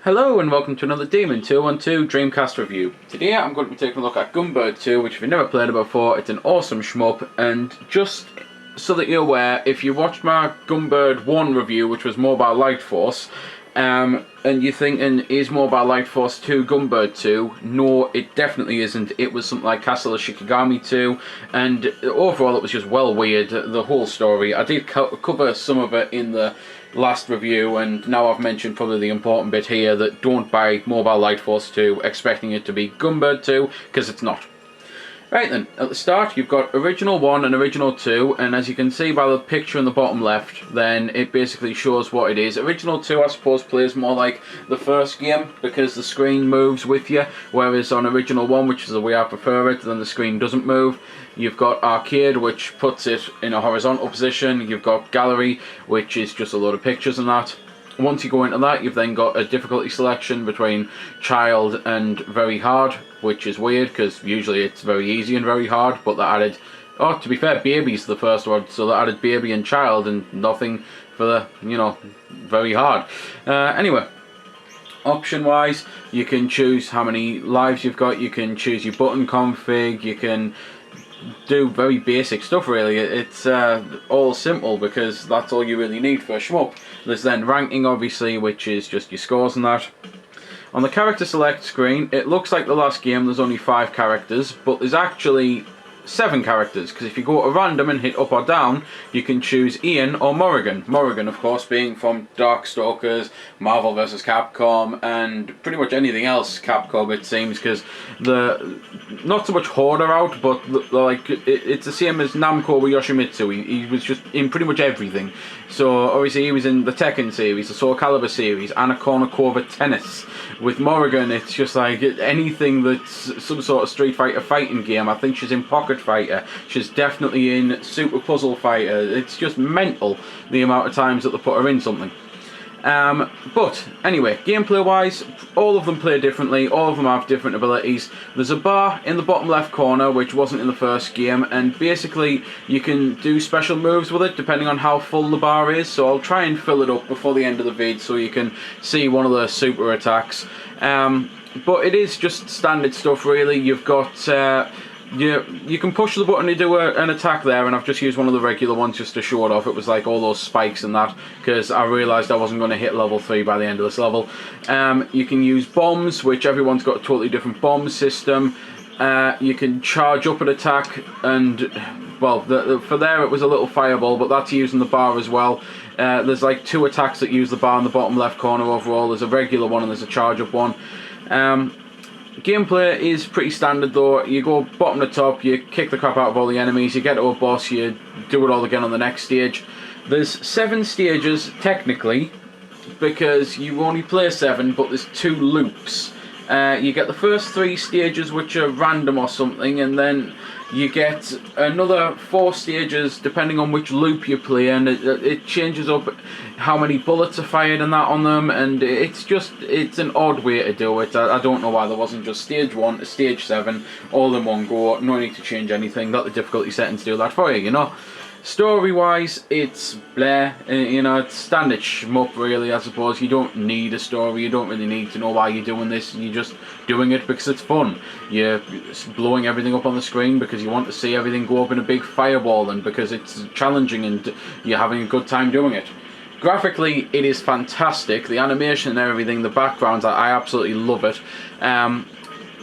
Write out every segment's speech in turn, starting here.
Hello and welcome to another Demon 212 Dreamcast review. Today I'm going to be taking a look at Gunbird 2, which if you've never played it before, it's an awesome shmup. And just so that you're aware, if you watched my Gunbird 1 review, which was Mobile Light Force, and you're thinking, is Mobile Light Force 2 Gunbird 2? No, it definitely isn't. It was something like Castle of Shikigami 2, and overall it was just well weird, the whole story. I did cover some of it in the last review, and now I've mentioned probably the important bit here, that don't buy Mobile Light Force 2 expecting it to be Gunbird 2, because it's not. Right then, at the start you've got Original 1 and Original 2, and as you can see by the picture in the bottom left, then it basically shows what it is. Original 2 I suppose plays more like the first game, because the screen moves with you, whereas on Original 1, which is the way I prefer it, then the screen doesn't move. You've got Arcade, which puts it in a horizontal position. You've got Gallery, which is just a load of pictures and that. Once you go into that, you've then got a difficulty selection between Child and Very Hard, which is weird because usually it's very easy and very hard, but they added, oh, to be fair, Baby's the first one, so they added Baby and Child and nothing for the, you know, very hard. Anyway, option wise, you can choose how many lives you've got, you can choose your button config, you can do very basic stuff really. It's all simple because that's all you really need for a shmup. There's then ranking obviously, which is just your scores and that. On the character select screen, it looks like the last game there's only 5 characters, but there's actually 7 characters, because if you go to random and hit up or down, you can choose Ian or Morrigan. Morrigan, of course, being from Darkstalkers, Marvel vs. Capcom, and pretty much anything else Capcom, it seems, because the not so much Horde are out, but it's the same as Namco with Yoshimitsu. He was just in pretty much everything. So obviously he was in the Tekken series, the Soul Calibur series, and a Kornakova Tennis. With Morrigan, it's just like anything that's some sort of Street Fighter fighting game. I think she's in Pocket Fighter. She's definitely in Super Puzzle Fighter. It's just mental the amount of times that they put her in something. But anyway, gameplay wise, all of them play differently, all of them have different abilities. There's a bar in the bottom left corner which wasn't in the first game, and basically you can do special moves with it depending on how full the bar is, so I'll try and fill it up before the end of the vid so you can see one of the super attacks. But it is just standard stuff really. You've got you can push the button to do an attack there, and I've just used one of the regular ones just to show it off. It was like all those spikes and that, because I realised I wasn't going to hit level 3 by the end of this level. You can use bombs, which everyone's got a totally different bomb system. You can charge up an attack, and well, for there it was a little fireball, but that's using the bar as well. There's like 2 attacks that use the bar in the bottom left corner overall. There's a regular one and there's a charge up one. Gameplay is pretty standard though. You go bottom to top, you kick the crap out of all the enemies, you get to a boss, you do it all again on the next stage. There's 7 stages technically, because you only play 7, but there's 2 loops. You get the first 3 stages which are random or something, and then you get another 4 stages depending on which loop you play, and it changes up how many bullets are fired and that on them, and it's an odd way to do it. I don't know why there wasn't just stage 1 to stage 7 all in one go. No need to change anything, let the difficulty settings do that for you, you know. Story wise, it's blah, you know, it's standard shmup really, I suppose. You don't need a story, you don't really need to know why you're doing this, you're just doing it because it's fun. You're blowing everything up on the screen because you want to see everything go up in a big fireball, and because it's challenging and you're having a good time doing it. Graphically, it is fantastic, the animation and everything, the backgrounds, I absolutely love it.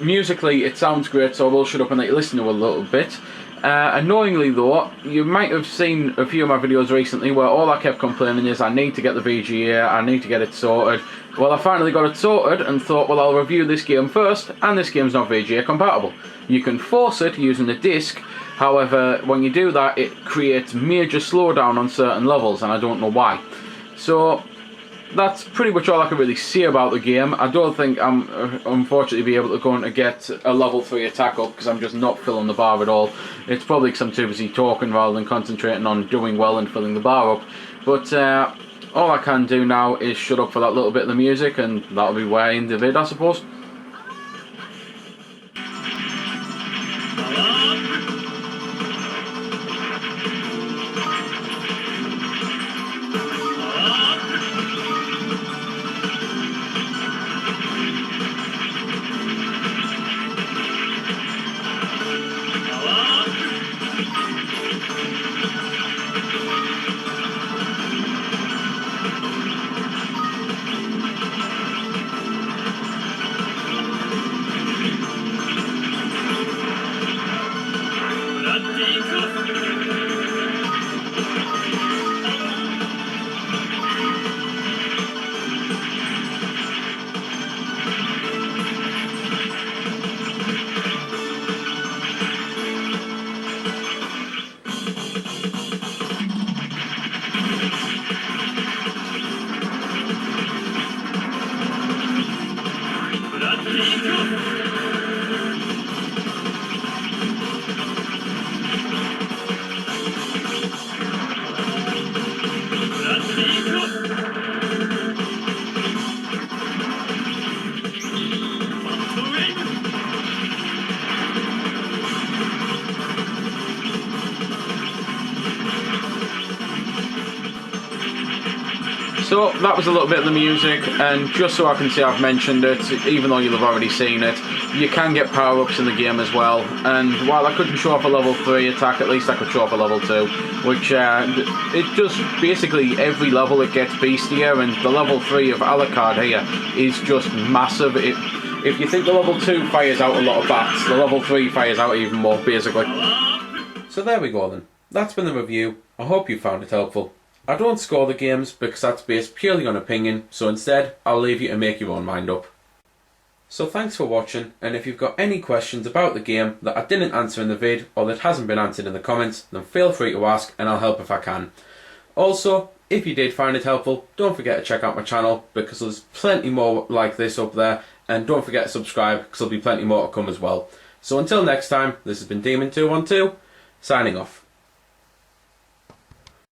Musically, it sounds great, so I will shut up and let you listen to a little bit. Annoyingly though, you might have seen a few of my videos recently where all I kept complaining is I need to get the VGA, I need to get it sorted. Well, I finally got it sorted and thought, well, I'll review this game first, and this game's not VGA compatible. You can force it using a disc, however, when you do that, it creates major slowdown on certain levels, and I don't know why. So that's pretty much all I can really say about the game. I don't think I'm unfortunately be able to go and get a level 3 attack up, because I'm just not filling the bar at all. It's probably because I'm too busy talking rather than concentrating on doing well and filling the bar up. But all I can do now is shut up for that little bit of the music, and that'll be where I end the vid, I suppose. So that was a little bit of the music, and just so I can say I've mentioned it, even though you'll have already seen it, you can get power-ups in the game as well, and while I couldn't show off a level 3 attack, at least I could show off a level 2, which it just basically every level it gets beastier, and the level 3 of Alucard here is just massive. If you think the level 2 fires out a lot of bats, the level 3 fires out even more, basically. So there we go then. That's been the review. I hope you found it helpful. I don't score the games because that's based purely on opinion, so instead I'll leave you to make your own mind up. So thanks for watching, and if you've got any questions about the game that I didn't answer in the vid or that hasn't been answered in the comments, then feel free to ask and I'll help if I can. Also, if you did find it helpful, don't forget to check out my channel because there's plenty more like this up there, and don't forget to subscribe because there'll be plenty more to come as well. So until next time, this has been Demon212, signing off.